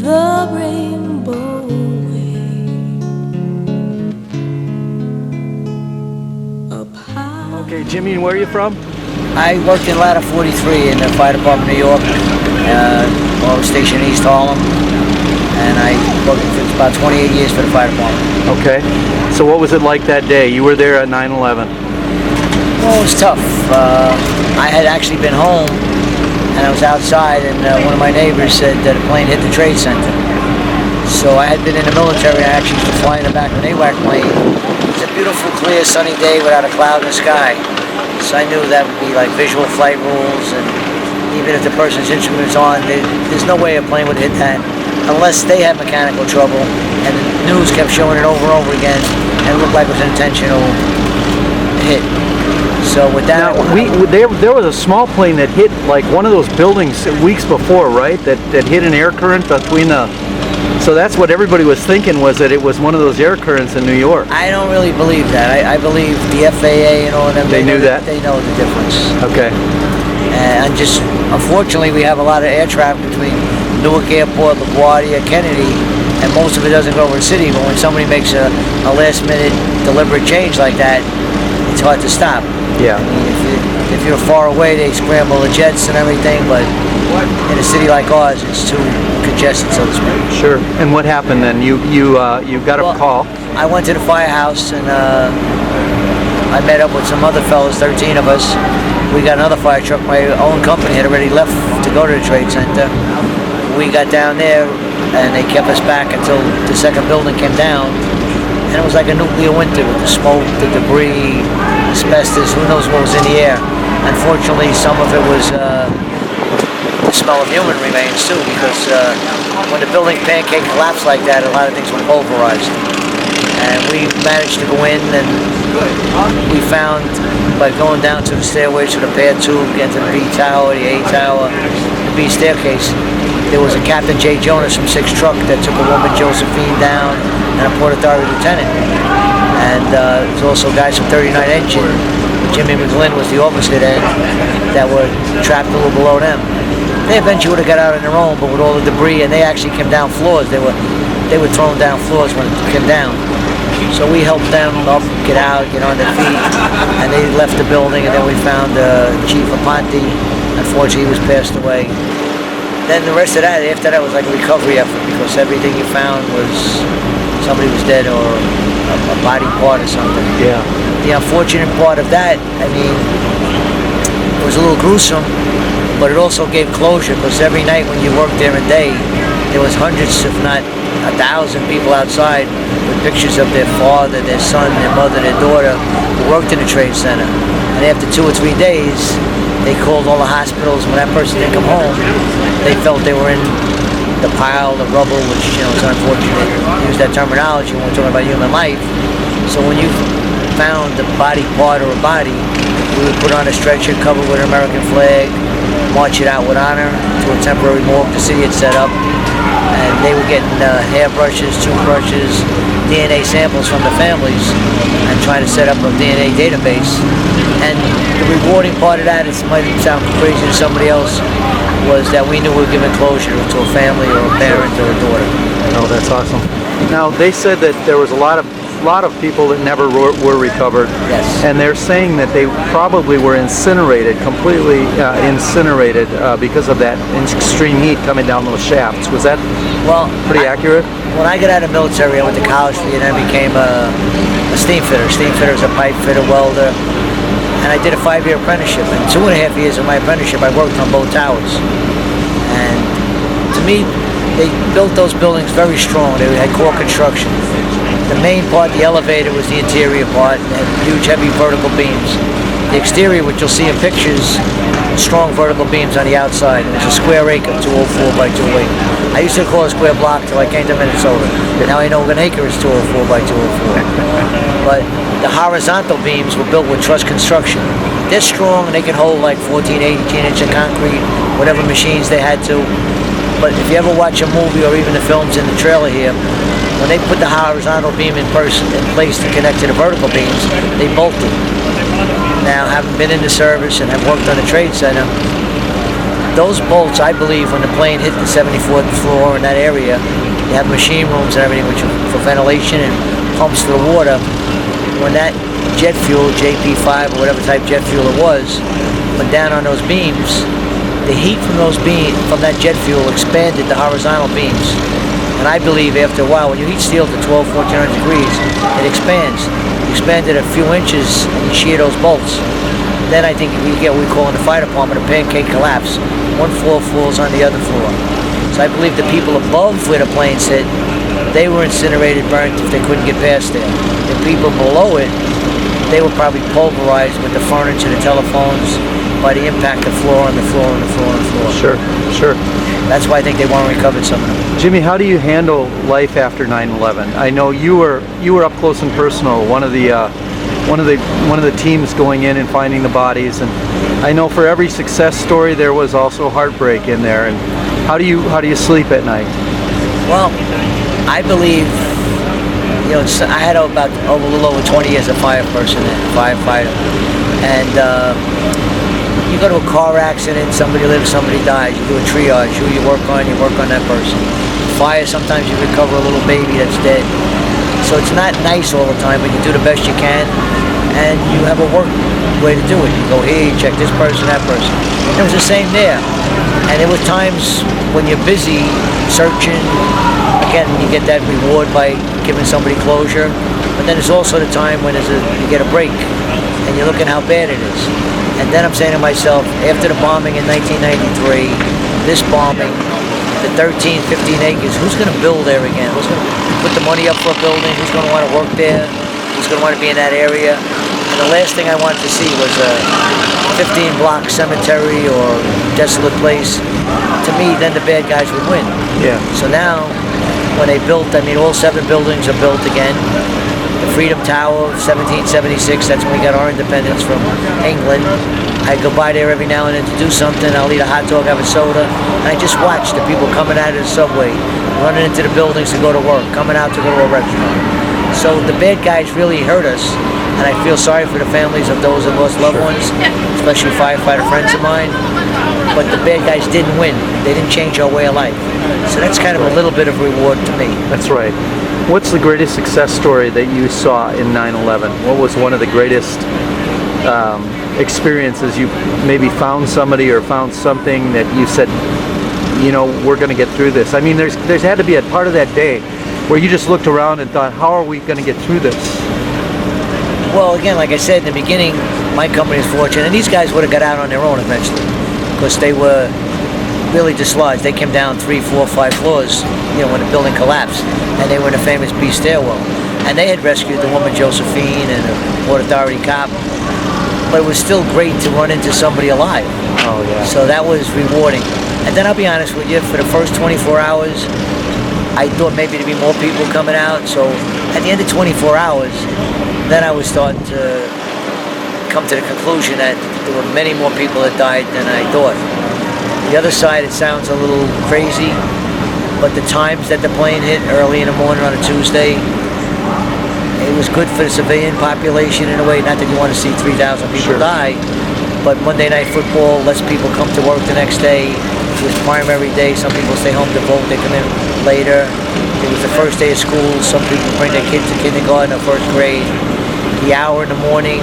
The rainbow way up high. Okay, Jimmy, where are you from? I worked in Ladder 43 in the fire department of New York. I was stationed in East Harlem, and I worked for about 28 years for the fire department. Okay. So what was it like that day? You were there at 9/11. Well, it was tough. I had actually been home, and I was outside, and one of my neighbors said that a plane hit the Trade Center. So I had been in the military. I actually used to fly in the back of an AWAC plane. It was a beautiful, clear, sunny day without a cloud in the sky. So I knew that would be like visual flight rules, and even if the person's instrument is on, there's no way a plane would hit that unless they had mechanical trouble, and the news kept showing it over and over again, and it looked like it was an intentional hit. So with that, there was a small plane that hit like one of those buildings weeks before, right? That hit an air current between the. So that's what everybody was thinking, was that it was one of those air currents in New York. I don't really believe that. I believe the FAA and all of them. They knew that. They know the difference. Okay. And just unfortunately, we have a lot of air traffic between Newark Airport, LaGuardia, Kennedy, and most of it doesn't go over the city. But when somebody makes a last-minute deliberate change like that, it's hard to stop. Yeah. I mean, if you're far away, they scramble the jets and everything, but in a city like ours, it's too congested, so to speak. Sure. And what happened then? You got a call. I went to the firehouse, and I met up with some other fellas, 13 of us. We got another fire truck. My own company had already left to go to the Trade Center. We got down there, and they kept us back until the second building came down. And it was like a nuclear winter with the smoke, the debris, asbestos, who knows what was in the air. Unfortunately, some of it was the smell of human remains too, because when the building pancake collapsed like that, a lot of things were pulverized. And we managed to go in, and we found, by going down to the stairways to the pad tube, getting to the B tower, the A tower, the B staircase, there was a Captain J. Jonas from 6 Truck that took a woman, Josephine, down, and a Port Authority lieutenant. And there's also guys from 39 Engine. Jimmy McGlynn was the officer then, that were trapped a little below them. They eventually would have got out on their own, but with all the debris, and they actually came down floors. They were thrown down floors when it came down. So we helped them up, get out, get on their feet, and they left the building. And then we found Chief Aponte. Unfortunately, he was passed away. Then the rest of that, after that, was like a recovery effort, because everything you found was somebody was dead or a body part or something. Yeah. The unfortunate part of that, I mean, it was a little gruesome, but it also gave closure, because every night when you worked there a day, there was hundreds, if not 1,000 people outside with pictures of their father, their son, their mother, their daughter, who worked in the Trade Center. And after 2 or 3 days, they called all the hospitals. When that person didn't come home, they felt they were in the pile, the rubble, which, you know, is unfortunate to use that terminology when we're talking about human life. So when you found the body part or a body, we would put on a stretcher covered with an American flag, march it out with honor to a temporary morgue the city had set up, and they were getting hairbrushes, toothbrushes, DNA samples from the families, and trying to set up a DNA database. And the rewarding part of that, it might sound crazy to somebody else, was that we knew we were giving closure to a family or a parent or a daughter. Oh, that's awesome. Now, they said that there was a lot of people that never were recovered. Yes. And they're saying that they probably were incinerated, completely incinerated because of that extreme heat coming down those shafts. Was that pretty accurate? When I got out of the military, I went to college and then I became a steam fitter. Steam fitter is a pipe fitter, welder. And I did a 5-year apprenticeship. In 2.5 years of my apprenticeship, I worked on both towers. And to me, they built those buildings very strong. They had core construction. The main part, the elevator, was the interior part. It had huge, heavy vertical beams. The exterior, which you'll see in pictures, strong vertical beams on the outside, and it's a square acre, 204 by 208. I used to call it a square block till I came to Minnesota. Now I know an acre is 204 by 204. But the horizontal beams were built with truss construction. They're strong and they can hold like 14, 18 inch of concrete, whatever machines they had to. But if you ever watch a movie or even the films in the trailer here, when they put the horizontal beam in place to connect to the vertical beams, they bolted. Now, having been in the service and have worked on the trade center, those bolts, I believe, when the plane hit the 74th floor in that area, you have machine rooms and everything which for ventilation and pumps for the water. When that jet fuel, JP5 or whatever type jet fuel it was, went down on those beams, the heat from those beams, from that jet fuel, expanded the horizontal beams. And I believe after a while, when you heat steel to 12, 1400 degrees, it expands. You expand it a few inches and you shear those bolts. Then I think we get what we call in the fire department a pancake collapse. One floor falls on the other floor. So I believe the people above where the planes hit, they were incinerated, burnt if they couldn't get past there. The people below it, they were probably pulverized with the furniture, the telephones, by the impact of floor on the floor and the floor and the floor. Sure, sure. That's why I think they want to recover some of them. Jimmy, how do you handle life after 9/11? I know you were up close and personal, one of the teams going in and finding the bodies, and I know for every success story there was also heartbreak in there. And how do you sleep at night? Well, I believe, I had about a little over 20 years of firefighter, and you go to a car accident, somebody lives, somebody dies, you do a triage, who you work on that person. Fire, sometimes you recover a little baby that's dead. So it's not nice all the time, but you do the best you can, and you have a work way to do it. You go here, you check this person, that person. And it was the same there. And there were times when you're busy searching, again, you get that reward by giving somebody closure, but then there's also the time when you get a break, and you're looking how bad it is. And then I'm saying to myself, after the bombing in 1993, this bombing, the 13, 15 acres, who's going to build there again? Who's going to put the money up for a building? Who's going to want to work there? Who's going to want to be in that area? And the last thing I wanted to see was a 15-block cemetery or desolate place. To me, then the bad guys would win. Yeah. So now, when they built, all 7 buildings are built again. The Freedom Tower of 1776, that's when we got our independence from England. I go by there every now and then to do something. I'll eat a hot dog, have a soda, and I just watch the people coming out of the subway, running into the buildings to go to work, coming out to go to a restaurant. So the bad guys really hurt us, and I feel sorry for the families of those that lost loved ones, especially firefighter friends of mine. But the bad guys didn't win. They didn't change our way of life. So that's kind of a little bit of reward to me. That's right. What's the greatest success story that you saw in 9/11? What was one of the greatest experiences? You maybe found somebody or found something that you said, we're going to get through this. I mean, there's had to be a part of that day where you just looked around and thought, how are we going to get through this? Well, again, like I said in the beginning, my company is fortunate, and these guys would have got out on their own eventually, because they were really dislodged. They came down 3, 4, 5 floors, when the building collapsed, and they were in a famous B stairwell. And they had rescued the woman Josephine and the Port Authority cop, but it was still great to run into somebody alive. Oh yeah. So that was rewarding. And then I'll be honest with you, for the first 24 hours, I thought maybe there'd be more people coming out. So at the end of 24 hours, then I was starting to come to the conclusion that there were many more people that died than I thought. The other side, it sounds a little crazy, but the times that the plane hit early in the morning on a Tuesday, it was good for the civilian population in a way. Not that you want to see 3,000 people die, but Monday Night Football lets people come to work the next day. It was primary day. Some people stay home to vote. They come in later. It was the first day of school. Some people bring their kids to kindergarten or first grade. The hour in the morning,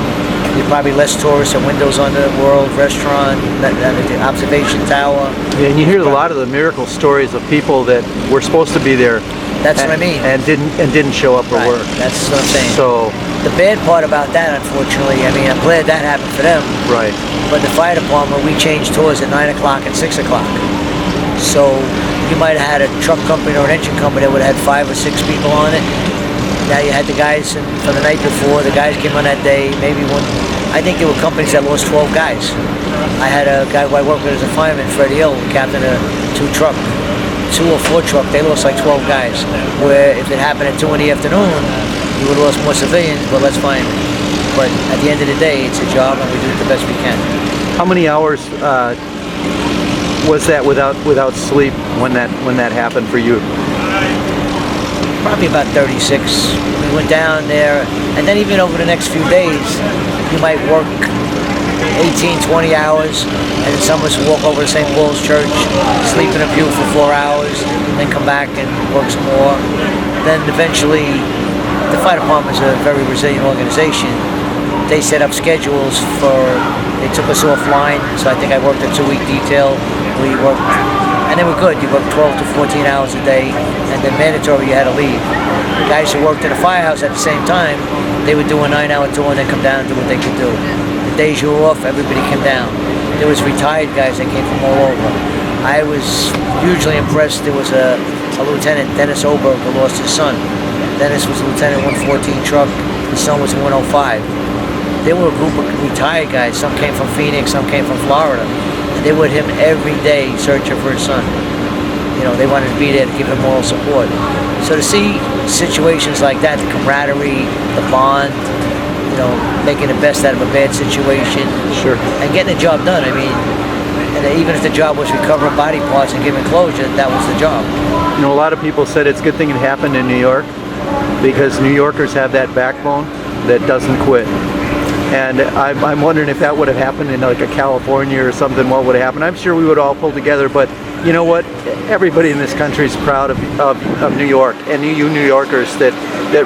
there's probably less tourists and windows on the World Restaurant, the observation tower. Yeah, and you hear a lot of the miracle stories of people that were supposed to be there. That's what I mean. And didn't show up for work. That's what I'm saying. So the bad part about that, unfortunately, I'm glad that happened for them. Right. But the fire department, we changed tours at 9 o'clock and 6 o'clock. So you might have had a truck company or an engine company that would have had 5 or 6 people on it. Now you had the guys from the night before. The guys came on that day. Maybe one. I think there were companies that lost 12 guys. I had a guy who I worked with as a fireman, Freddie Hill, captain of two or four truck. They lost like 12 guys. Where if it happened at 2 in the afternoon, we would have lost more civilians, but less firemen. But at the end of the day, it's a job, and we do it the best we can. How many hours was that without sleep when that happened for you? Probably about 36. We went down there, and then even over the next few days, you might work 18, 20 hours, and then some of us walk over to St. Paul's Church, sleep in a pew for 4 hours, then come back and work some more. Then eventually, the fire department is a very resilient organization. They set up schedules they took us offline, so I think I worked a 2-week detail. We worked, and then we're good. You work 12 to 14 hours a day, and then mandatory you had to leave. The guys who worked at the firehouse at the same time, they would do a 9-hour tour and then come down and do what they could do. The days you were off, everybody came down. There was retired guys that came from all over. I was hugely impressed. There was a lieutenant, Dennis Oberg, who lost his son. Dennis was a lieutenant 114 truck. His son was 105. There were a group of retired guys. Some came from Phoenix, some came from Florida. And they were with him every day searching for his son. You know, they wanted to be there to give him moral support. So to see situations like that, the camaraderie, the bond, you know, making the best out of a bad situation. Sure. And getting the job done. I mean, and even if the job was recovering body parts and giving closure, that was the job. You know, a lot of people said it's a good thing it happened in New York because New Yorkers have that backbone that doesn't quit. And I'm wondering if that would have happened in like a California or something, what would have happened? I'm sure we would all pull together, but you know what? Everybody in this country is proud of New York, and you New Yorkers that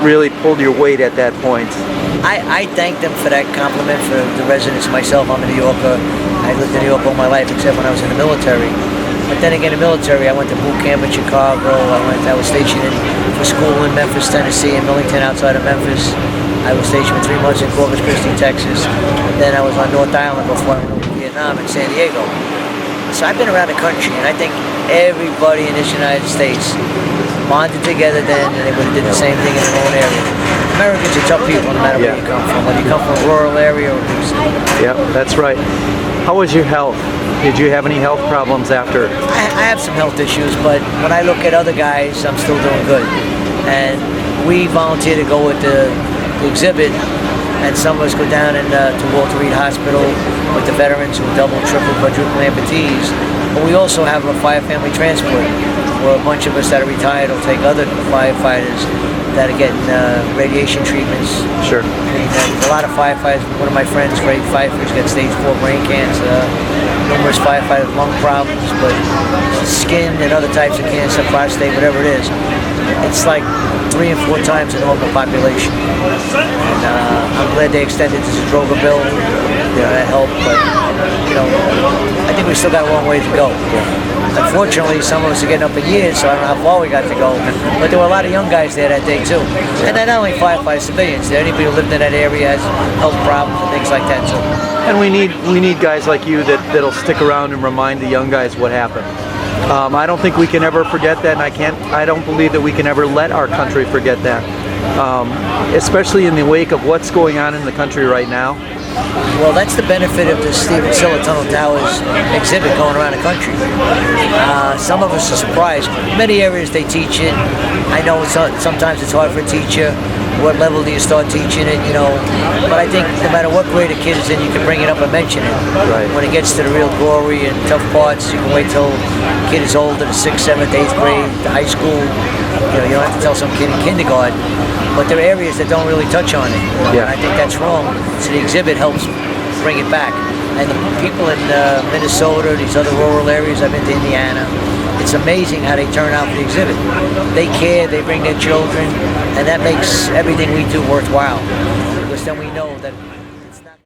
really pulled your weight at that point. I thank them for that compliment for the residents. Myself, I'm a New Yorker. I lived in New York all my life, except when I was in the military. But then again, in the military, I went to boot camp in Chicago. I was stationed for school in Memphis, Tennessee, and Millington outside of Memphis. I was stationed for 3 months in Corpus Christi, Texas. Then I was on North Island before I went to Vietnam in San Diego. So I've been around the country, and I think everybody in this United States bonded together then, and they would have did the same thing in their own area. Americans are tough people no matter where you come from, whether you come from a rural area or big city. Yeah, that's right. How was your health? Did you have any health problems after? I have some health issues, but when I look at other guys, I'm still doing good. And we volunteer to go with the exhibit, and some of us go down to Walter Reed Hospital with the veterans who double, triple, quadruple amputees. But we also have a fire family transport, where a bunch of us that are retired will take other firefighters that are getting radiation treatments. Sure. I mean, there's a lot of firefighters. One of my friends, Ray Pfeiffer's got stage 4 brain cancer. Numerous firefighters with lung problems, but skin and other types of cancer, prostate, whatever it is. It's like 3 and 4 times the normal population. And I'm glad they extended this droga bill. You know, that helped, but you know, I think we still got a long way to go. Unfortunately, some of us are getting up in years, so I don't know how far we got to go. But there were a lot of young guys there that day too. And not only firefighters, civilians. There, anybody who lived in that area has health problems and things like that too. And we need guys like you that'll stick around and remind the young guys what happened. I don't think we can ever forget that, and I don't believe that we can ever let our country forget that. Especially in the wake of what's going on in the country right now. Well, that's the benefit of the Stephen Silla Tunnel Towers exhibit going around the country. Some of us are surprised. Many areas they teach it. I know sometimes it's hard for a teacher. What level do you start teaching it, you know? But I think no matter what grade a kid is in, you can bring it up and mention it. Right. When it gets to the real gory and tough parts, you can wait till the kid is older, the 6th, 7th, 8th grade, the high school. You know, you don't have to tell some kid in kindergarten. But there are areas that don't really touch on it. You know? Yeah. And I think that's wrong. So the exhibit helps bring it back. And the people in Minnesota, these other rural areas, I've been to Indiana, it's amazing how they turn out for the exhibit. They care, they bring their children, and that makes everything we do worthwhile. Because then we know that it's not...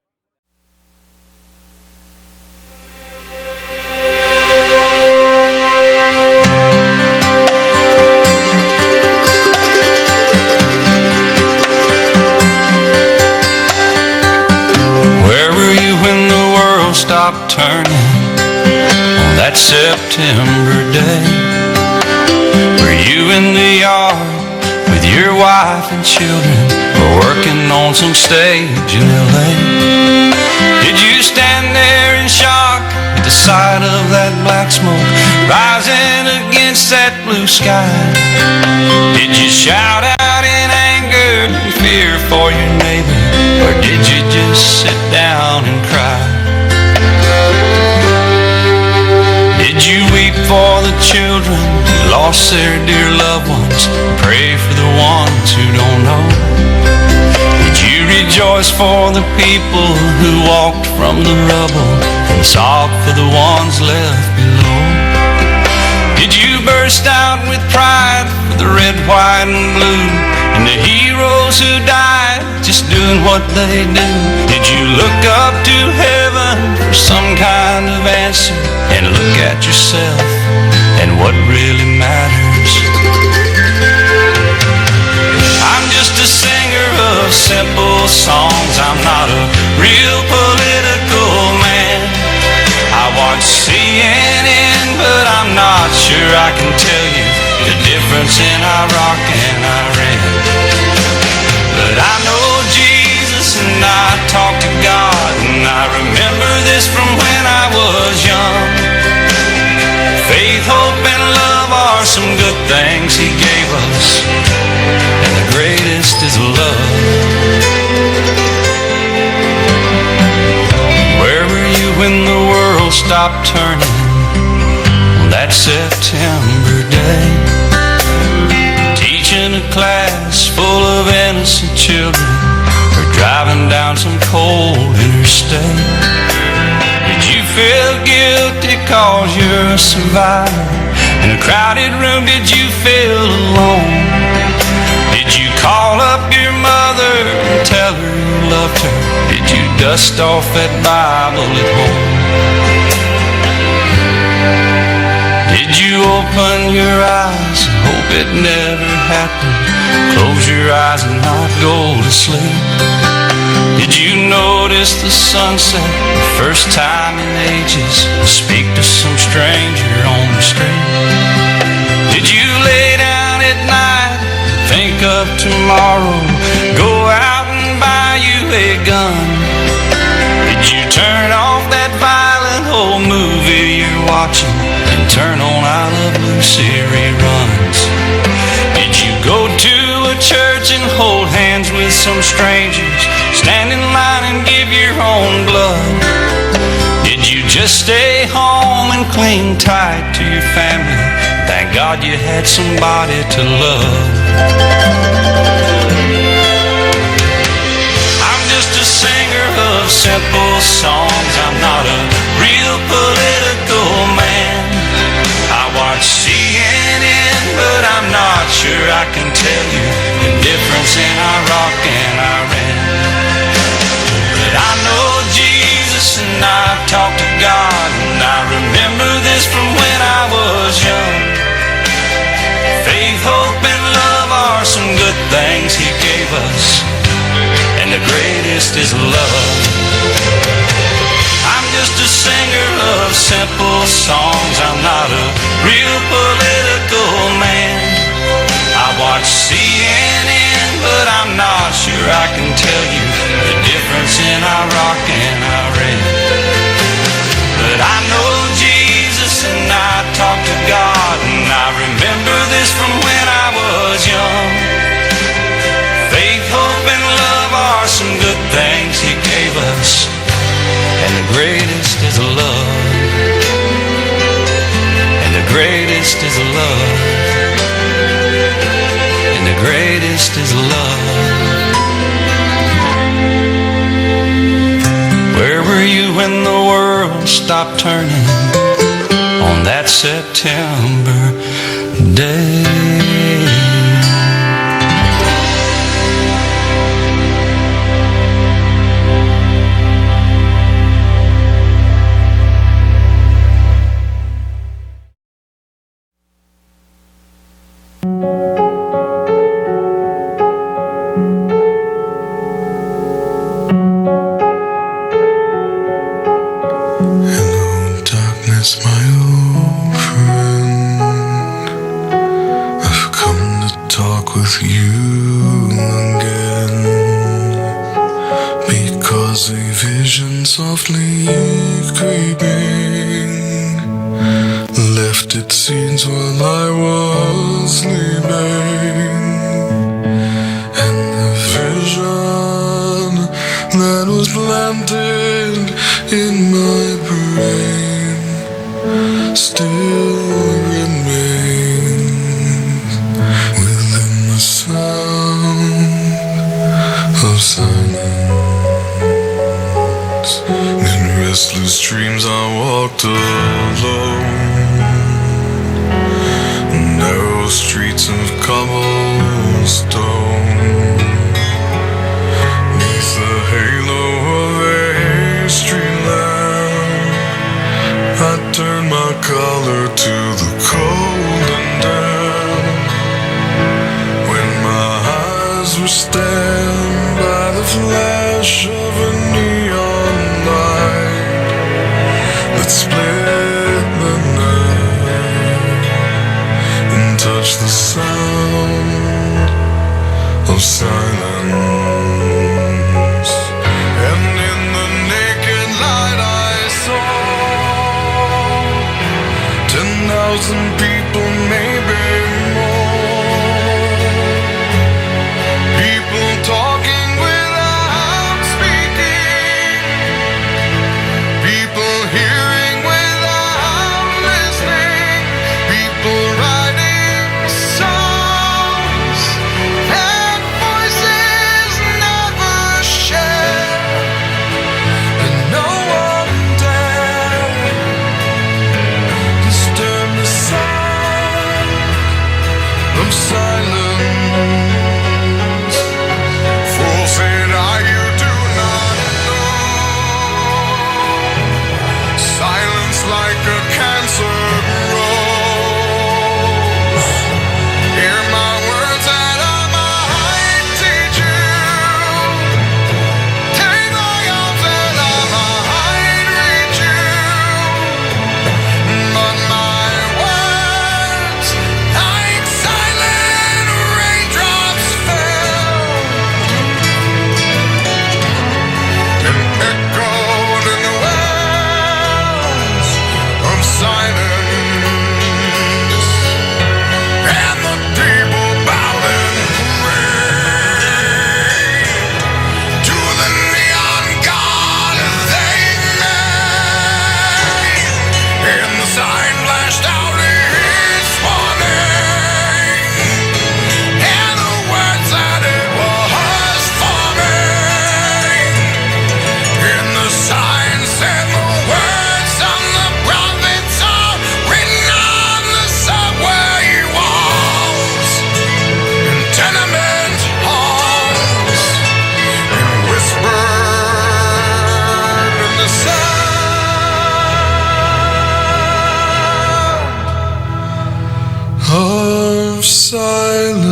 Where were you when the world stopped turning on that September day? Were you in the yard with your wife and children, or working on some stage in LA? Did you stand there in shock at the sight of that black smoke rising against that blue sky? Did you shout out in anger and fear for your neighbor, or did you just sit down and cry? Did you weep for the children who lost their dear loved ones, and pray for the ones who don't know? Did you rejoice for the people who walked from the rubble and sobbed for the ones left below? Did you burst out with pride for the red, white, and blue, and the heroes who died just doing what they do? Did you look up to heaven for some kind of answer and look at yourself and what really matters? I'm just a singer of simple songs. I'm not a real political man. I watch CNN, but I'm not sure I can tell you the difference in Iraq and Iran. But I know Jesus and I talk to God, and I remember this from when I was young. Faith, hope, and love are some good things He gave us, and the greatest is love. Where were you when the world stopped turning on that September day? Teaching a class full of innocent children, or driving down some cold interstate? Did you feel guilty cause you're a survivor? In a crowded room, did you feel alone? Did you call up your mother and tell her you loved her? Did you dust off that Bible at home? Did you open your eyes and hope it never happened? Close your eyes and not go to sleep? Did you notice the sunset the first time in ages? Speak to some stranger on the street? Did you lay down at night, think of tomorrow, go out and buy you a gun? Did you turn off that violent old movie you're watching and turn on I Love Lucy reruns? Did you go to a church and hold hands with some strangers, stand in line and give your own blood? Did you just stay home and cling tight to your family? Thank God you had somebody to love. I'm just a singer of simple songs. I'm not a real political man. I watch CNN, but I'm not sure I can tell you the difference in Iraq and Iran. But I know Jesus and I've talked to God, and I remember this from when I was young. Faith, hope, and love are some good things He gave us, and the greatest is love. I'm just a singer of simple songs. I'm not a real political man. I watch CNN, but I'm not sure I can tell you the difference in Iraq and Iran. But I know Jesus and I talk to God, and I remember this from when I was young. Faith, hope, and love are some good things He gave us, and the greatest is love. And the greatest is love. And the greatest is love. Where were you when the world stopped turning on that September day? My old friend, I've come to talk with you again, because a vision's scenes while I was sleeping, and the vision that was planted in my brain still remains within the sound of silence. In restless dreams I walked alone, narrow streets of cobblestone, neath the halo of a street lamp. I turned my collar to the cold and damp, when my eyes were stabbed by the flash of a neon light that split the night and touched the sound of silence. And in the naked light I saw 10,000 people, maybe more. People talking without speaking, people hearing without listening, people writing songs that voices never share, and no one dared disturb the sound of silence. Fool said I, you do not know. Silence like a cancer grows. Hear my words that I might teach you. Take my arms that I might reach you. But my words, like silent raindrops, fell and echoed in the wells of silence. And the people bowed and prayed to the neon god they made. And the sign flashed out its warning, and the words that it was forming. And the sign said the words of the prophets are written on the subway walls, in tenement halls, and whispered in the sound of silence.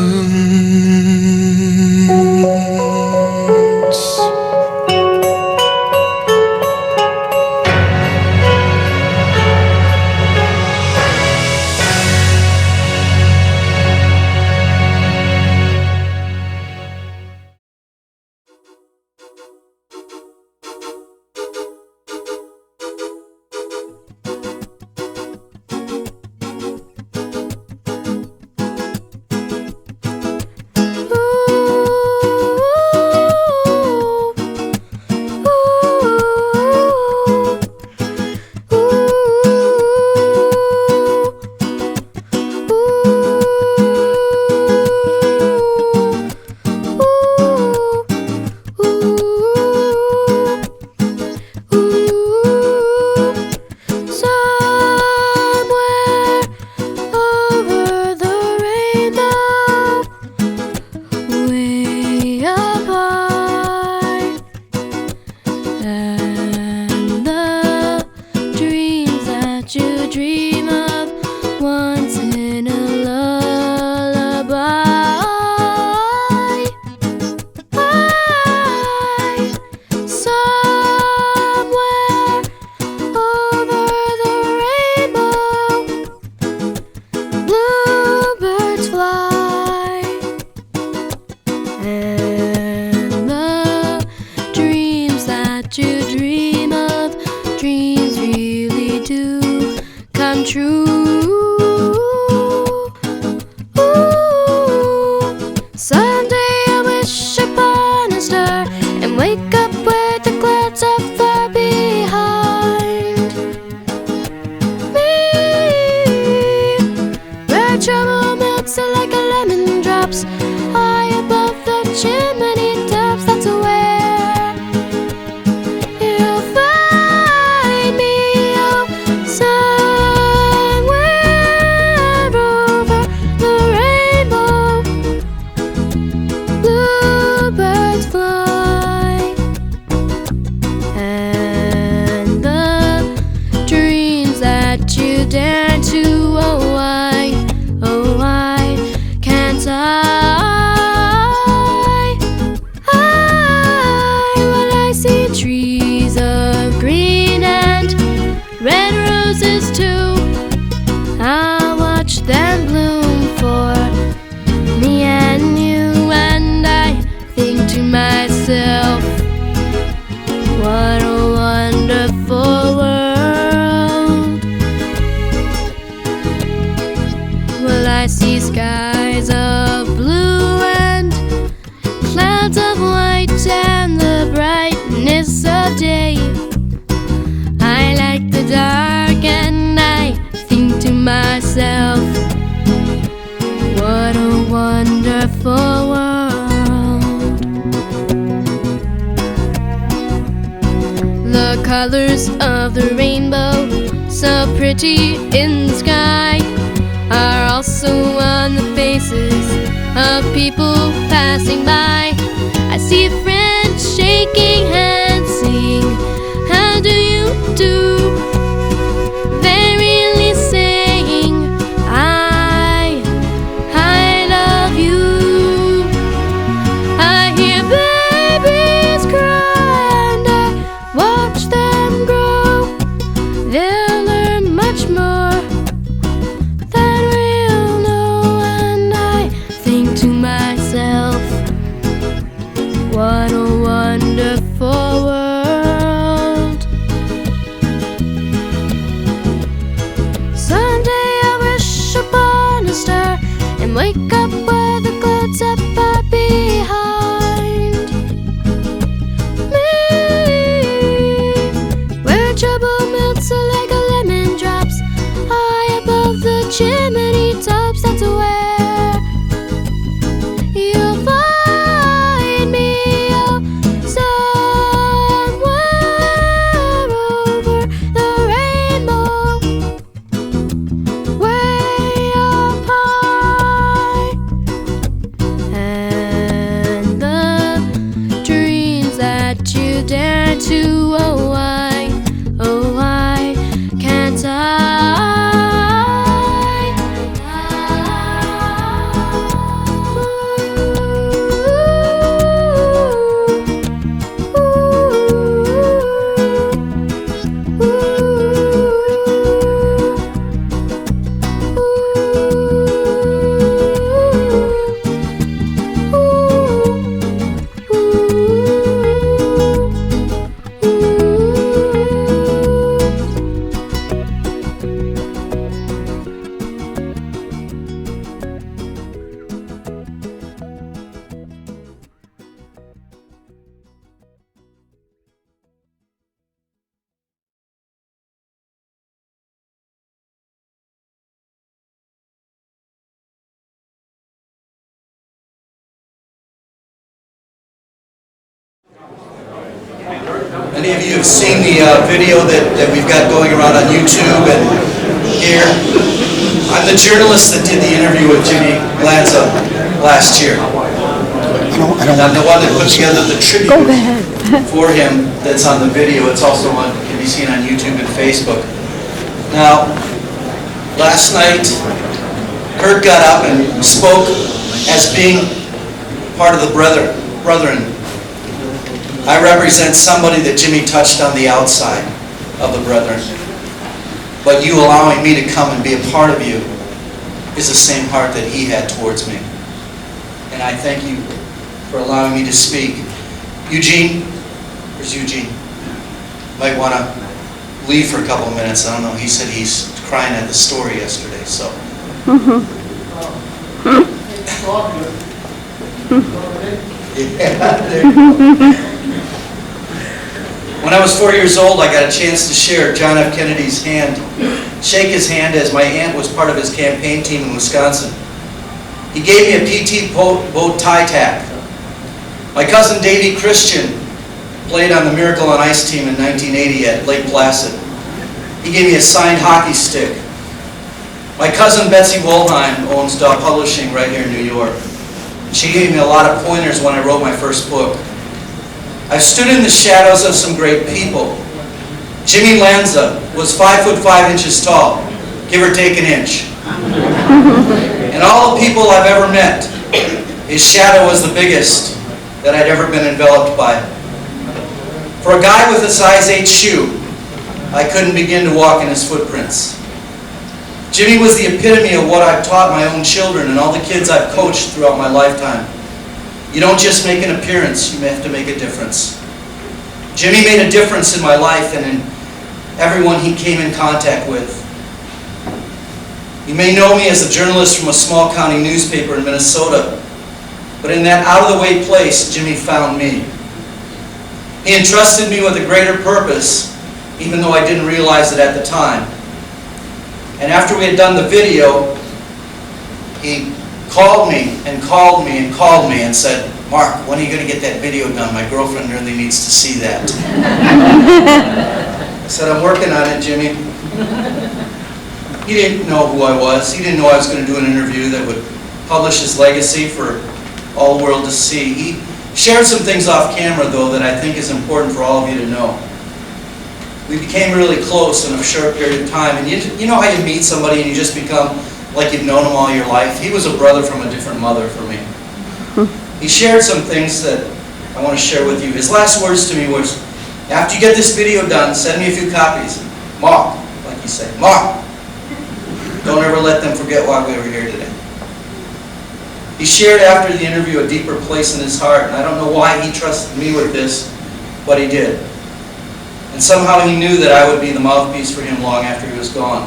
true. you dare to. Oh why can't well, I see trees of green and red roses too. I'll watch them bloom for me and you, and I think to myself, what a wonderful world. Well, I see skies of blue and clouds of white and the brightness of day. I like the dark and I think to myself, what a wonderful world. The colors of the rainbow, so pretty in the sky, are also on the faces of people passing by. I see friends shaking hands, saying, how do you do? They're really saying, I love you. I hear babies cry and I watch them grow. They'll learn much more than we'll know, and I think to myself, what a wonderful world. Someday I wish upon a star and wake up where the clouds are far behind me, where trouble melts like a lemon drops high above the chimney tops. That's where you'll find me, oh, somewhere over the rainbow, way up high. And the dreams that you dare to, oh why can't Many of you have seen the video that we've got going around on YouTube and here. I'm the journalist that did the interview with Jimmy Lanza last year. I'm the one that put together the tribute for him that's on the video. It's also can be seen on YouTube and Facebook. Now, last night, Kurt got up and spoke as being part of the brethren. I represent somebody that Jimmy touched on the outside of the brethren. But you allowing me to come and be a part of you is the same heart that he had towards me. And I thank you for allowing me to speak. Eugene, where's Eugene? Might want to leave for a couple of minutes. I don't know. He said he's crying at the story yesterday, so. Yeah, there you go. When I was 4 years old, I got a chance to share John F. Kennedy's hand, shake his hand as my aunt was part of his campaign team in Wisconsin. He gave me a PT boat tie tack. My cousin Davey Christian played on the Miracle on Ice team in 1980 at Lake Placid. He gave me a signed hockey stick. My cousin Betsy Wollheim owns Dog Publishing right here in New York. She gave me a lot of pointers when I wrote my first book. I've stood in the shadows of some great people. Jimmy Lanza was 5'5" tall. give or take an inch. And all the people I've ever met, his shadow was the biggest that I'd ever been enveloped by. For a guy with a size 8 shoe, I couldn't begin to walk in his footprints. Jimmy was the epitome of what I've taught my own children and all the kids I've coached throughout my lifetime. You don't just make an appearance, you have to make a difference. Jimmy made a difference in my life and in everyone he came in contact with. You may know me as a journalist from a small county newspaper in Minnesota, but in that out-of-the-way place, Jimmy found me. He entrusted me with a greater purpose, even though I didn't realize it at the time. And after we had done the video, he called me and called me and called me and said, "Mark, when are you going to get that video done? My girlfriend really needs to see that." I said, "I'm working on it, Jimmy." He didn't know who I was. He didn't know I was going to do an interview that would publish his legacy for all the world to see. He shared some things off camera, though, that I think is important for all of you to know. We became really close in a short period of time. And you know how you meet somebody and you just become like you've known them all your life? He was a brother from a different mother for me. He shared some things that I want to share with you. His last words to me was, "After you get this video done, send me a few copies. Mark," like he said, "Mark, don't ever let them forget why we were here today." He shared after the interview a deeper place in his heart, and I don't know why he trusted me with this, but he did. And somehow he knew that I would be the mouthpiece for him long after he was gone.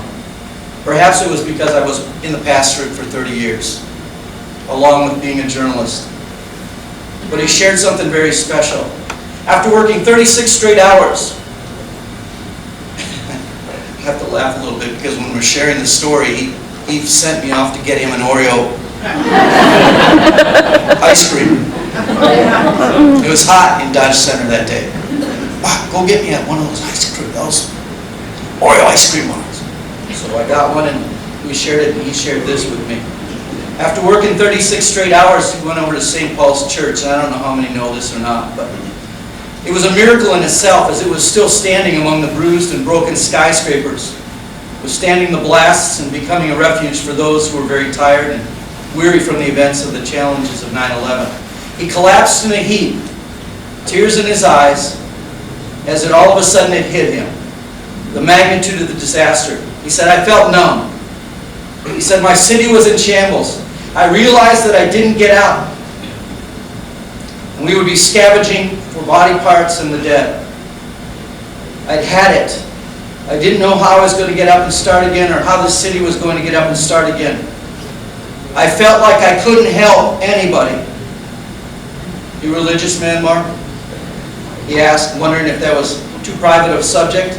Perhaps it was because I was in the pastorate for 30 years, along with being a journalist. But he shared something very special. After working 36 straight hours, I have to laugh a little bit because when we're sharing the story, he sent me off to get him an Oreo ice cream. It was hot in Dodge Center that day. "Go get me one of those Oreo ice cream bars." So I got one and we shared it, and he shared this with me. After working 36 straight hours, he went over to St. Paul's Church, and I don't know how many know this or not, but it was a miracle in itself as it was still standing among the bruised and broken skyscrapers, withstanding the blasts and becoming a refuge for those who were very tired and weary from the events of the challenges of 9/11. He collapsed in a heap, tears in his eyes, as it all of a sudden it hit him, the magnitude of the disaster. He said, "I felt numb." He said, "My city was in shambles. I realized that I didn't get out, and we would be scavenging for body parts and the dead. I'd had it. I didn't know how I was going to get up and start again, or how the city was going to get up and start again. I felt like I couldn't help anybody." "You a religious man, Mark?" he asked, wondering if that was too private of a subject.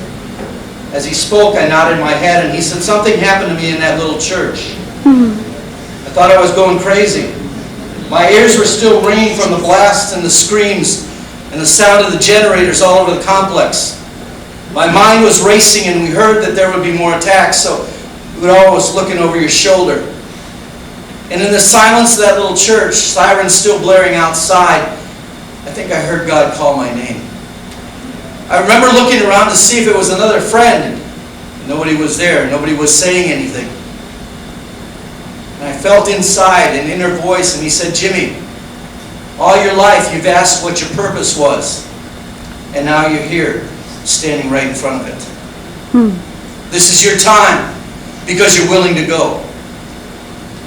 As he spoke, I nodded my head, and he said, "Something happened to me in that little church. I thought I was going crazy. My ears were still ringing from the blasts and the screams and the sound of the generators all over the complex. My mind was racing, and we heard that there would be more attacks, so we were always looking over your shoulder. And in the silence of that little church, sirens still blaring outside, I think I heard God call my name. I remember looking around to see if it was another friend. Nobody was there. Nobody was saying anything. And I felt inside an inner voice, and he said, "Jimmy, all your life you've asked what your purpose was, and now you're here, standing right in front of it. This is your time, because you're willing to go.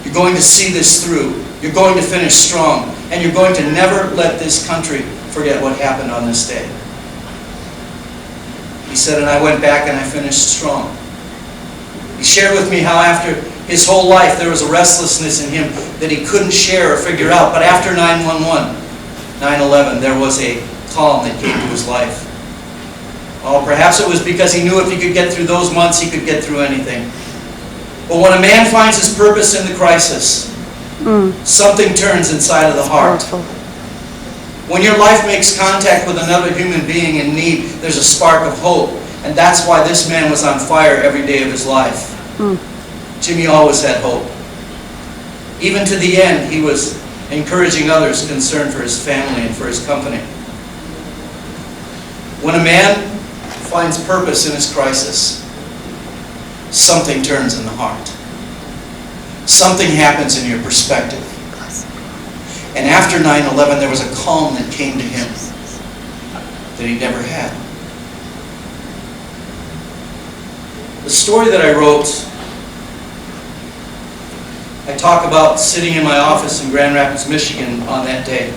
You're going to see this through. You're going to finish strong, and you're going to never let this country forget what happened on this day." He said, and I went back and I finished strong. He shared with me how after his whole life there was a restlessness in him that he couldn't share or figure out. But after 9/11, there was a calm that came to his life. Well, perhaps it was because he knew if he could get through those months, he could get through anything. But when a man finds his purpose in the crisis, something turns inside of the heart. When your life makes contact with another human being in need, there's a spark of hope. And that's why this man was on fire every day of his life. Jimmy always had hope. Even to the end, he was encouraging others concerned for his family and for his company. When a man finds purpose in his crisis, something turns in the heart. Something happens in your perspective. And after 9/11, there was a calm that came to him that he never had. The story that I wrote, I talk about sitting in my office in Grand Rapids, Michigan on that day.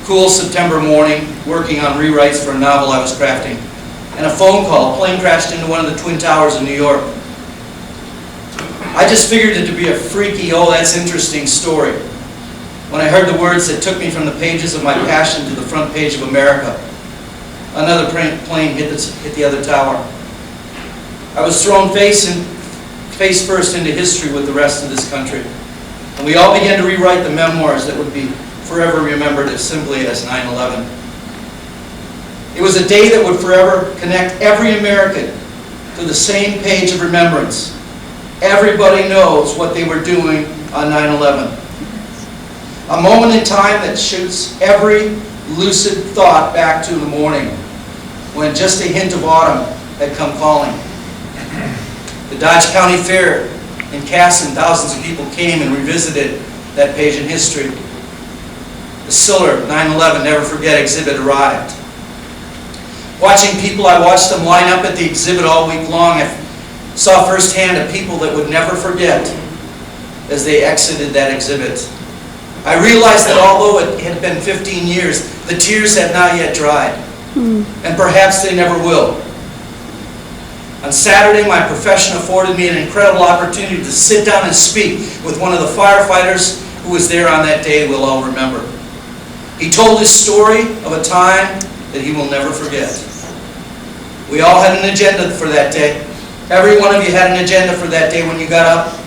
Cool September morning, working on rewrites for a novel I was crafting. And a phone call, a plane crashed into one of the Twin Towers in New York. I just figured it to be a freaky, oh that's interesting story. When I heard the words that took me from the pages of my passion to the front page of America, another plane hit the other tower. I was thrown face first into history with the rest of this country. And we all began to rewrite the memoirs that would be forever remembered as simply as 9/11. It was a day that would forever connect every American to the same page of remembrance. Everybody knows what they were doing on 9/11. A moment in time that shoots every lucid thought back to the morning when just a hint of autumn had come calling. The Dodge County Fair in Casson, thousands of people came and revisited that page in history. The Siller 9/11 Never Forget exhibit arrived. Watching people, I watched them line up at the exhibit all week long. I saw firsthand a people that would never forget as they exited that exhibit. I realized that although it had been 15 years, the tears had not yet dried. And perhaps they never will. On Saturday, my profession afforded me an incredible opportunity to sit down and speak with one of the firefighters who was there on that day we'll all remember. He told his story of a time that he will never forget. We all had an agenda for that day. Every one of you had an agenda for that day when you got up.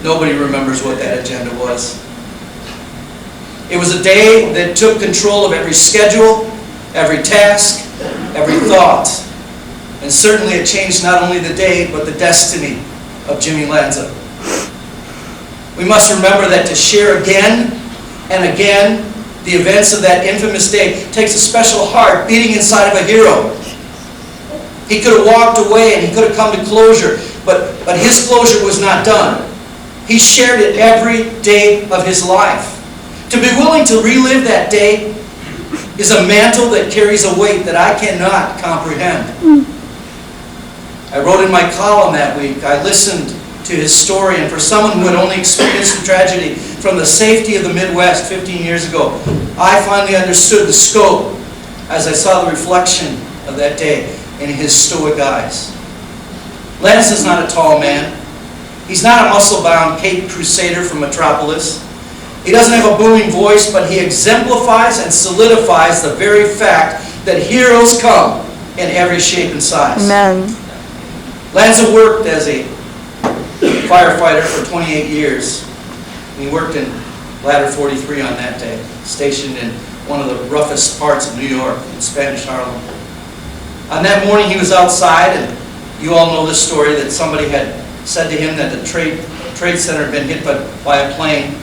Nobody remembers what that agenda was. It was a day that took control of every schedule, every task, every thought. And certainly it changed not only the day, but the destiny of Jimmy Lanza. We must remember that to share again and again the events of that infamous day takes a special heart beating inside of a hero. He could have walked away and he could have come to closure, but his closure was not done. He shared it every day of his life. To be willing to relive that day is a mantle that carries a weight that I cannot comprehend. I wrote in my column that week, I listened to his story, and for someone who had only experienced the tragedy from the safety of the Midwest 15 years ago, I finally understood the scope as I saw the reflection of that day in his stoic eyes. Lanza's not a tall man. He's not a muscle-bound Cape Crusader from Metropolis. He doesn't have a booming voice, but he exemplifies and solidifies the very fact that heroes come in every shape and size. Amen. Lanza worked as a firefighter for 28 years. He worked in Ladder 43 on that day, stationed in one of the roughest parts of New York, in Spanish Harlem. On that morning he was outside, and you all know this story, that somebody had said to him that the trade center had been hit by a plane.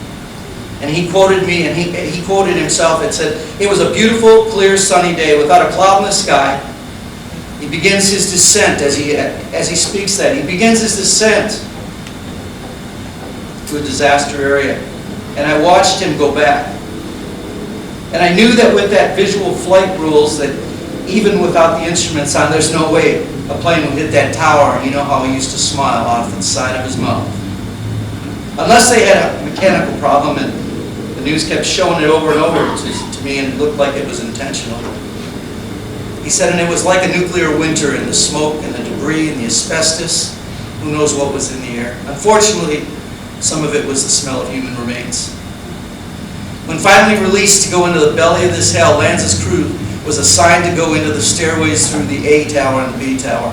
And he quoted me, and he quoted himself. It said, "It was a beautiful, clear, sunny day without a cloud in the sky." He begins his descent as he speaks that. He begins his descent to a disaster area. And I watched him go back. And I knew that with that visual flight rules, that even without the instruments on, there's no way a plane would hit that tower. And you know how he used to smile off the side of his mouth. Unless they had a mechanical problem, and the news kept showing it over and over to me, and it looked like it was intentional. He said, and it was like a nuclear winter, and the smoke and the debris and the asbestos, who knows what was in the air. Unfortunately, some of it was the smell of human remains. When finally released to go into the belly of this hell, Lanza's crew was assigned to go into the stairways through the A tower and the B tower.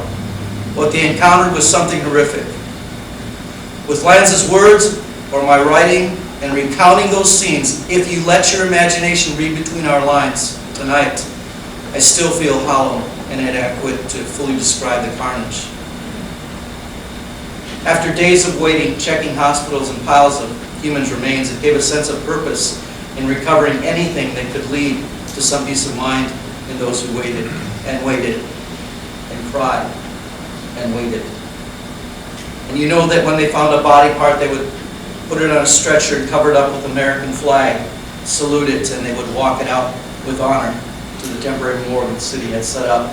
What they encountered was something horrific. With Lanza's words or my writing and recounting those scenes, if you let your imagination read between our lines tonight, I still feel hollow and inadequate to fully describe the carnage. After days of waiting, checking hospitals and piles of human remains, it gave a sense of purpose in recovering anything that could lead to some peace of mind in those who waited and cried. and waited. And you know that when they found a body part, they would put it on a stretcher and cover it up with American flag, salute it, and they would walk it out with honor to the temporary morgue the city had set up.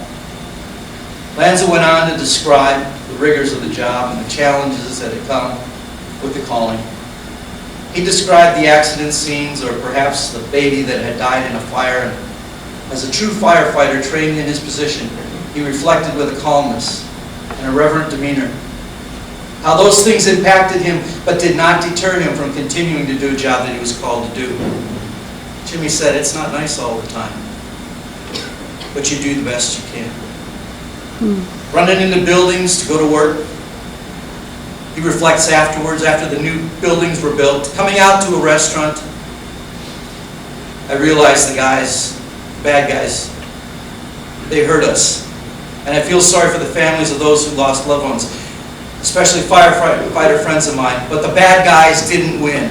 Lanza went on to describe the rigors of the job and the challenges that had come with the calling. He described the accident scenes, or perhaps the baby that had died in a fire. And as a true firefighter trained in his position, he reflected with a calmness and a reverent demeanor how those things impacted him but did not deter him from continuing to do a job that he was called to do. Jimmy said, "It's not nice all the time, but you do the best you can." Running into buildings to go to work. He reflects afterwards, after the new buildings were built, coming out to a restaurant. I realized the guys, bad guys, they hurt us. And I feel sorry for the families of those who lost loved ones, especially firefighter friends of mine. But the bad guys didn't win.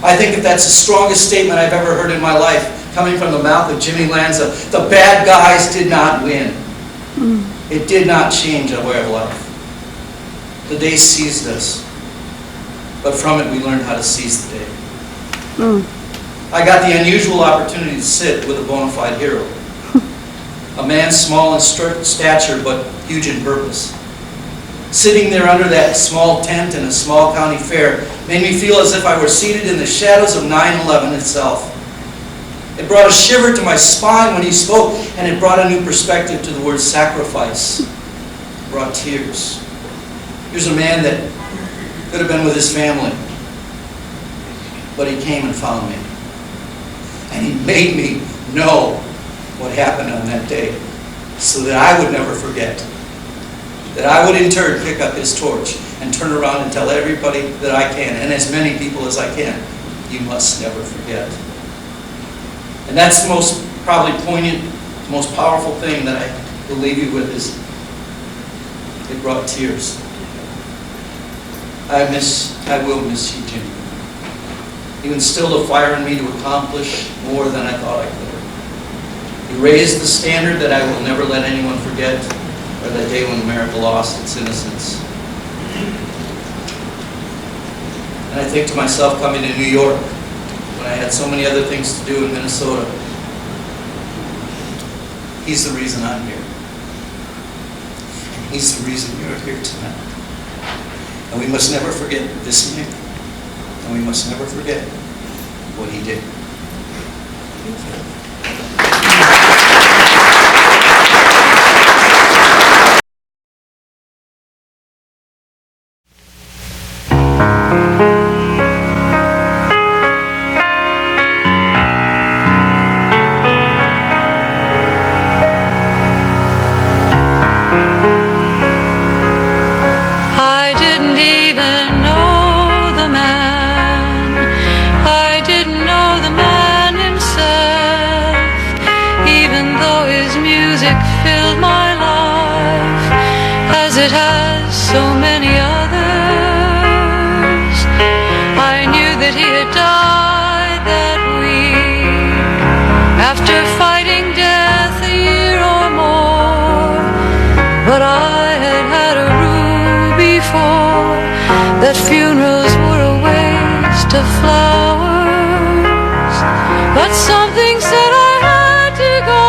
I think that that's the strongest statement I've ever heard in my life, coming from the mouth of Jimmy Lanza. The bad guys did not win. It did not change our way of life. The day seized us, but from it we learned how to seize the day. I got the unusual opportunity to sit with a bona fide hero. A man small in stature but huge in purpose. Sitting there under that small tent in a small county fair made me feel as if I were seated in the shadows of 9/11 itself. It brought a shiver to my spine when he spoke, and it brought a new perspective to the word sacrifice. It brought tears. Here's a man that could have been with his family, but he came and found me. And he made me know what happened on that day so that I would never forget. That I would in turn pick up his torch and turn around and tell everybody that I can, and as many people as I can, you must never forget. And that's the most probably poignant, most powerful thing that I will leave you with is it brought tears. I will miss you, Jimmy. You instilled a fire in me to accomplish more than I thought I could. You raised the standard that I will never let anyone forget, or the day when America lost its innocence. And I think to myself, coming to New York, when I had so many other things to do in Minnesota, he's the reason I'm here. And he's the reason you're here tonight. And we must never forget this man. And we must never forget what he did. It has so many others. I knew that he had died that week, after fighting death a year or more. But I had had a rule before, that funerals were a waste of flowers. But something said I had to go,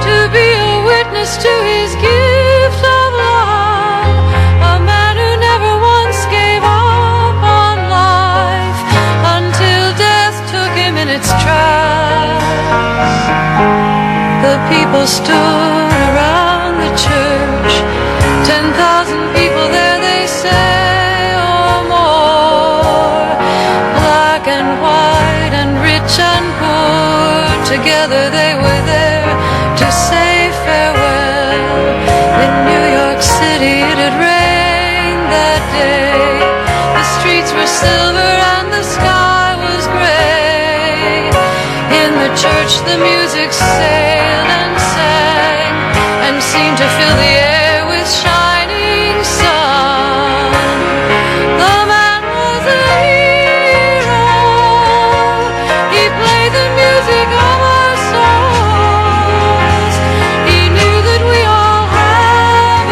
to be a witness to his gift. The people stood around the church, 10,000 people there they say or more. Black and white and rich and poor, together they were there to say farewell. In New York City it had rained that day. The streets were silver and the sky was gray. In the church the music sailed and sang, and seemed to fill the air with shining sun. The man was a hero. He played the music of our souls. He knew that we all have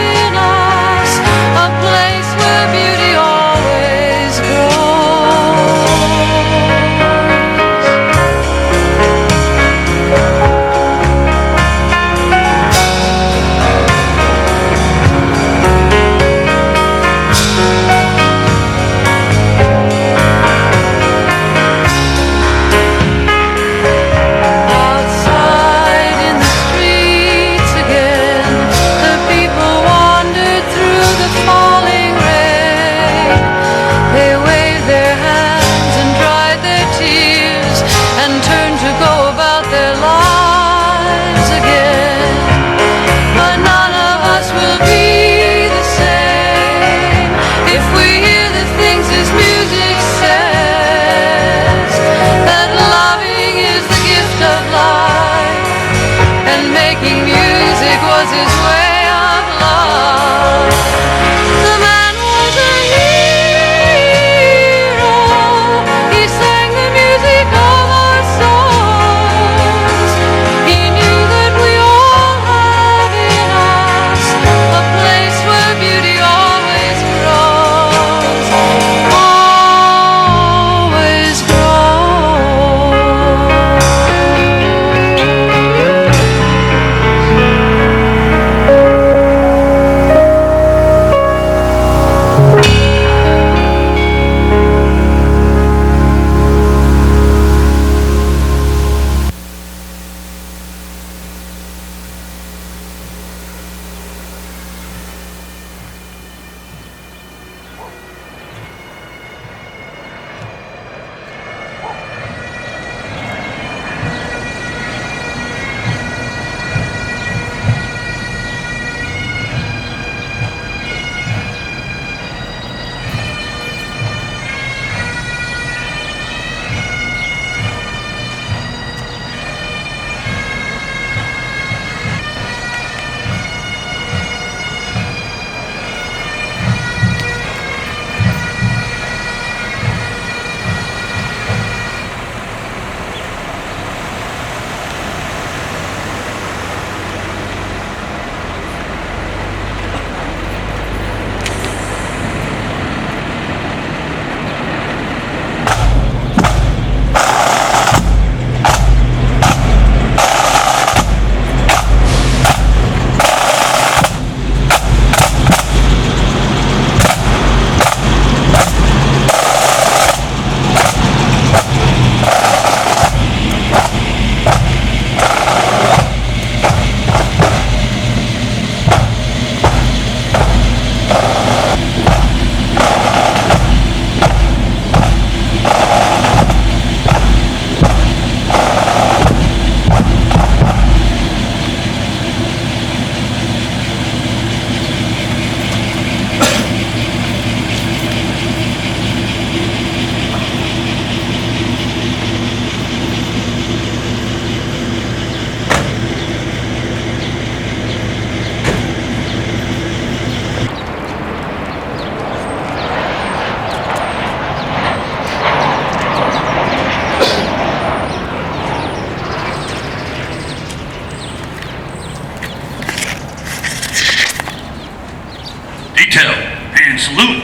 Detail and salute.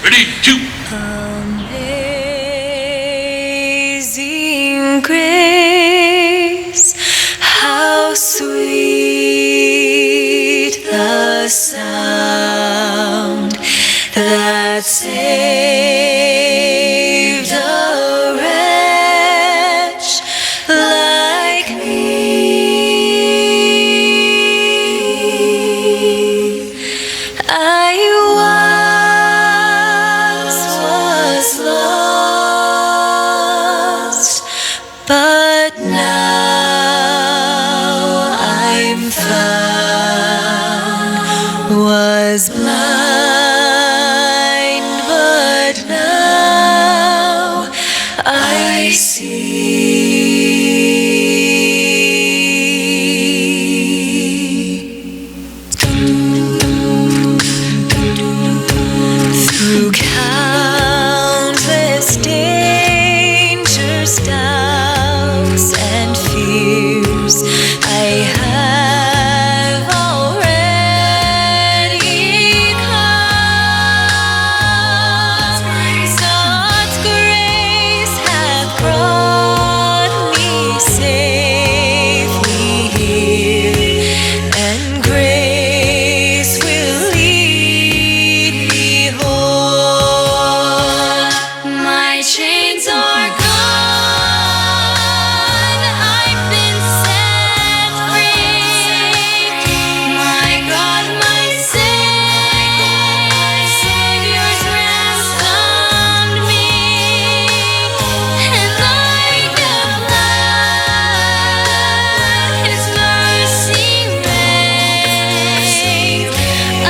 Ready, two. Amazing grace, how sweet the sound that saved a wretch like me. I was lost, but now I'm found. Was blind, but now I see. Through countless dangers, doubts, and fears, I have already come. God's grace hath brought me safely here, and grace will lead me home. My chains are gone, I've been set free. My God, my Savior's ransomed me, and like a flood, His mercy reigns.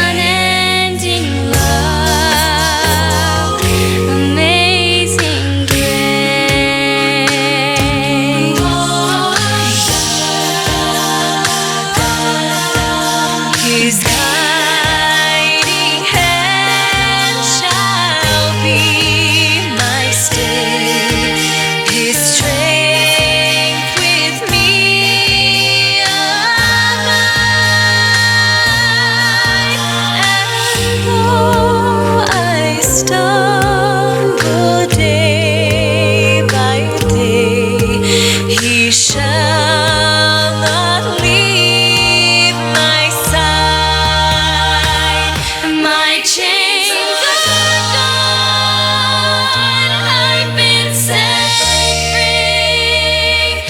Unending love, amazing grace. His guiding hand shall be my stay, His strength with me abide. And though I stumble day by day, He shall not leave my side. My chains are gone, I've been set free.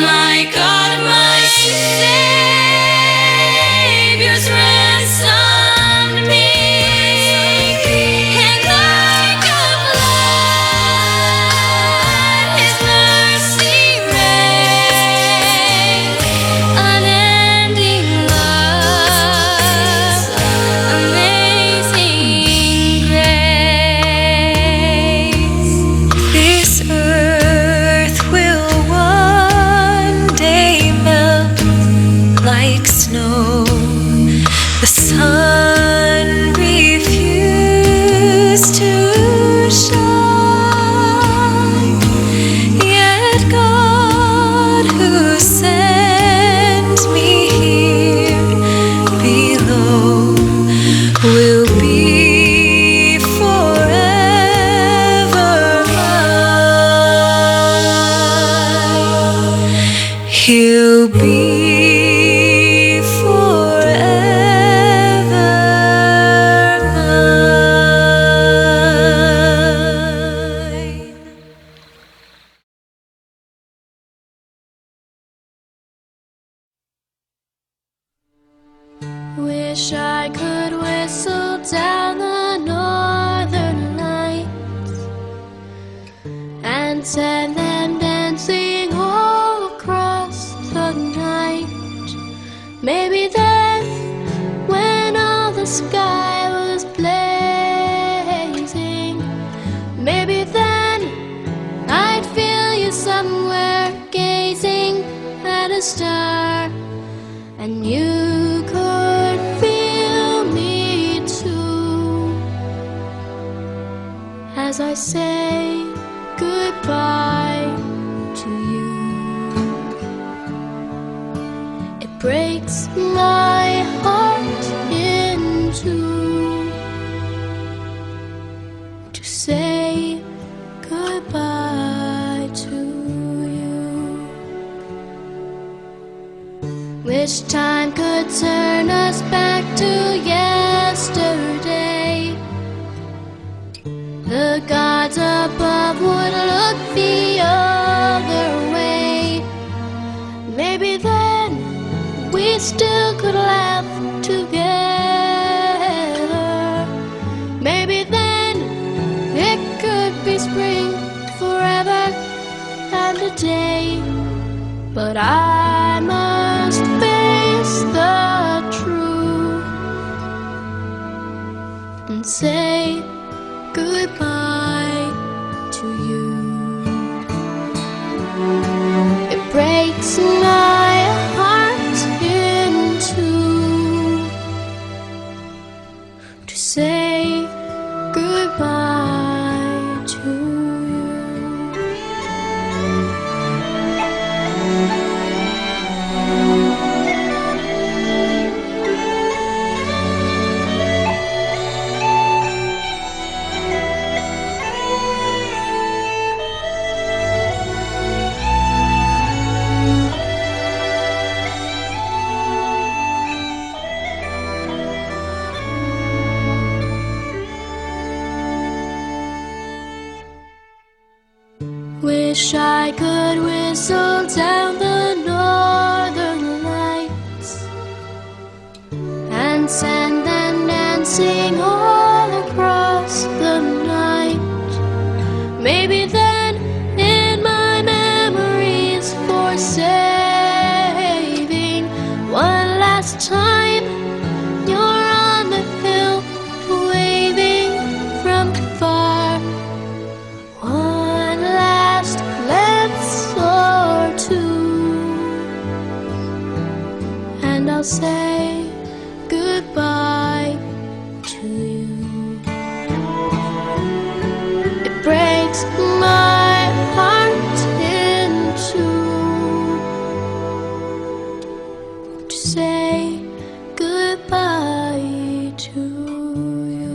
My God, my Savior's ransomed me, and like a flood, His mercy reigns. Unending love, amazing grace. This earth will one day melt like snow. The sun is too shine. Yet God, who sent me here below, will be forever mine. He'll be forever mine. Wish I could whistle down the northern lights and send them dancing all across the night. Maybe then, when all the sky was blazing, maybe then I'd feel you somewhere gazing at a star, and you could feel me too, as I say goodbye to you. It breaks my heart in two to say goodbye to you. Wish time could turn us back to yesterday. The gods above would look the other way. Maybe then we still could laugh together. Maybe then it could be spring forever and a day. But I must face the truth and say goodbye to you. It breaks my heart in two to say goodbye to you. Wish I could whistle down the northern lights and send them dancing all across the night. Maybe then in my memories for saving one last time, you're on the hill waving from far. One last glance or two, and I'll say goodbye to you. It breaks my heart in two to say goodbye to you.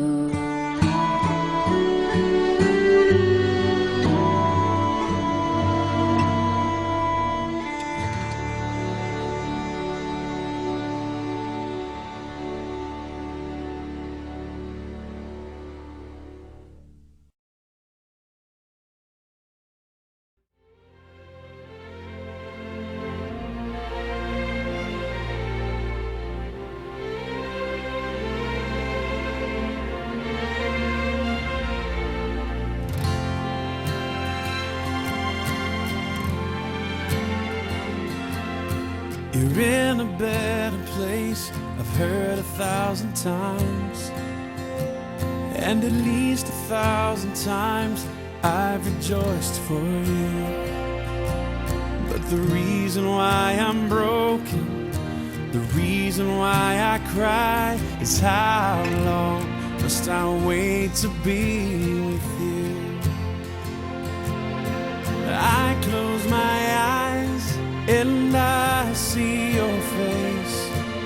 You're in a better place, I've heard 1,000 times. And at least 1,000 times I've rejoiced for you. But the reason why I'm broken, the reason why I cry is how long Must I wait to be with you? I close my eyes and I see your face.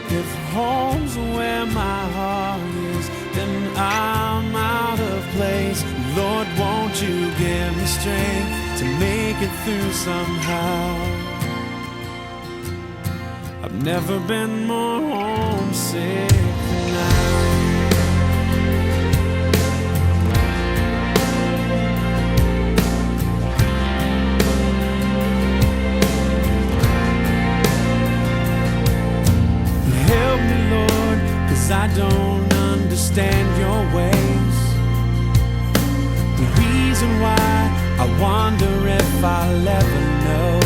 If home's where my heart is, then I'm out of place. Lord, won't you give me strength to make it through somehow? I've never been more homesick than now. Help me, Lord, 'cause I don't understand your ways. The reason why I wonder if I'll ever know.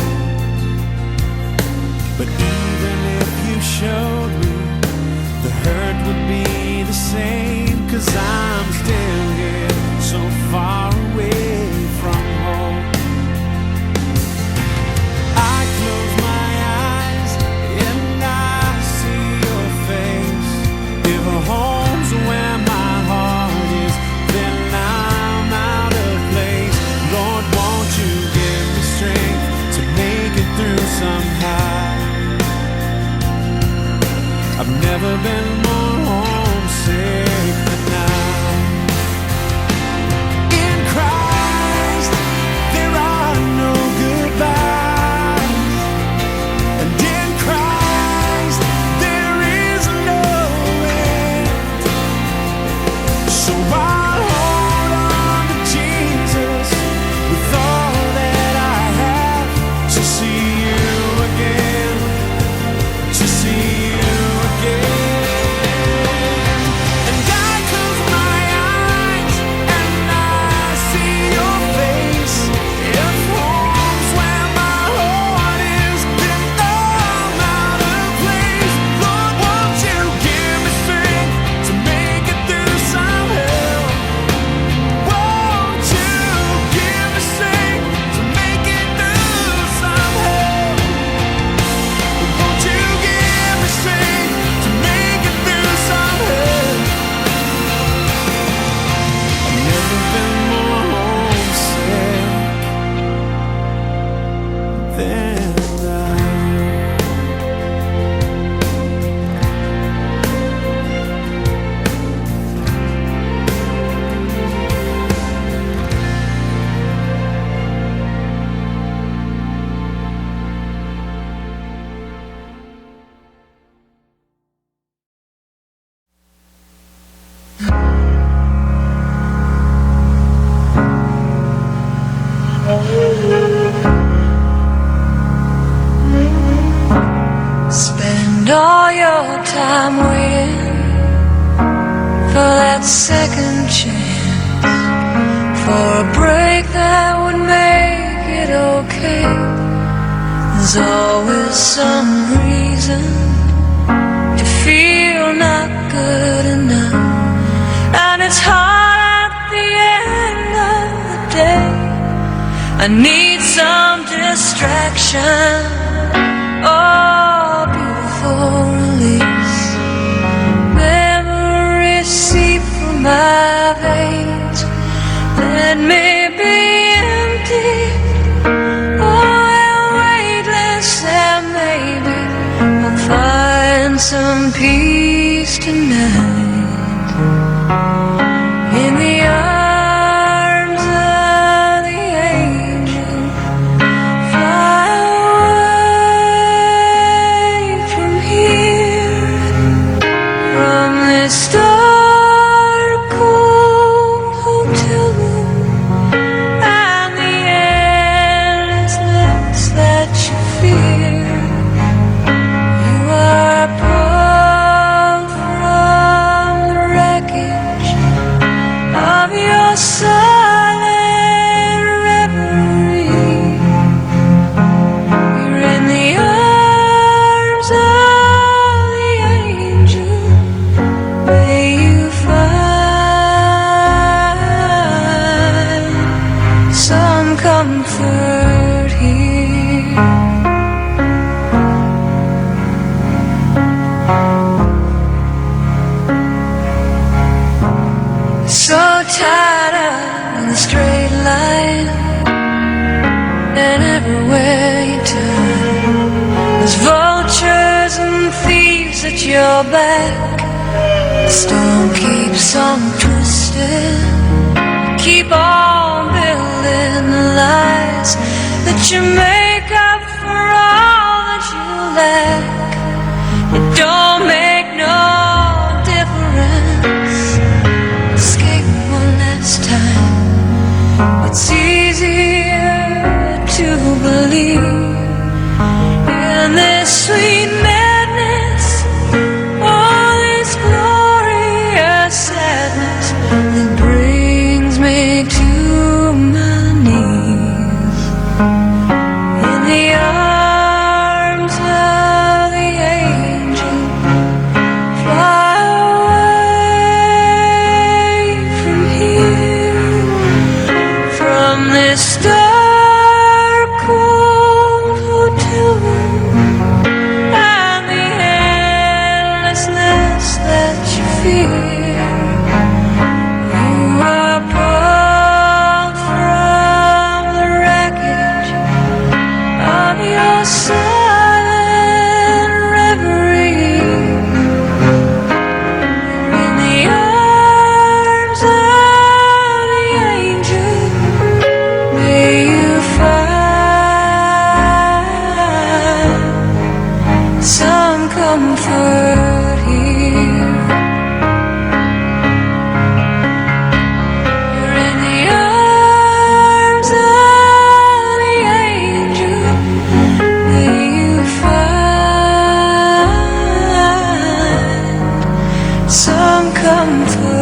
But even if you showed me, the hurt would be the same. 'Cause I'm still here, so far away from home. I close my eyes and I see your face. If home's where my heart is, then I'm out of place. Lord, won't you give me strength to make it through somehow? I've never been more homesick than now. In Christ, there are no goodbyes. And in Christ, there is no end. So I'll hold on to Jesus with all that I have to see you again, to see you again. And I close my eyes and I see your face. If home's where my heart is, then I'm out of place. Lord, won't you give me strength to make it through somehow? Won't you give me strength to make it through somehow? Won't you give me strength to make it through somehow? I've never been more homesick than now. Spend all your time waiting for that second chance, for a break that would make it okay. There's always some reason to feel not good enough, and it's hard at the end of the day. I need some distraction, oh, beautiful release. Memories seep from my veins. Let me be empty, oh, and weightless, and maybe I'll find some peace tonight. In the arms of the angel, fly away from here, from this dark, cold hotel room, and the endlessness that you fear. You are pulled from the wreckage Storm keeps on twisting. Keep on building the lies that you make up for all that you lack. It don't make no difference. Escape one last time. It's easier to believe in this sweet madness, all this glorious sadness that brings me to my knees. In the arms of the angel, fly away from here, from this dark cold hotel room and the endlessness that you fear. You are pulled from the wreckage of your silent reverie. In the arms of the angel, may you find some comfort here. You're in the arms of the angel. May you find some comfort.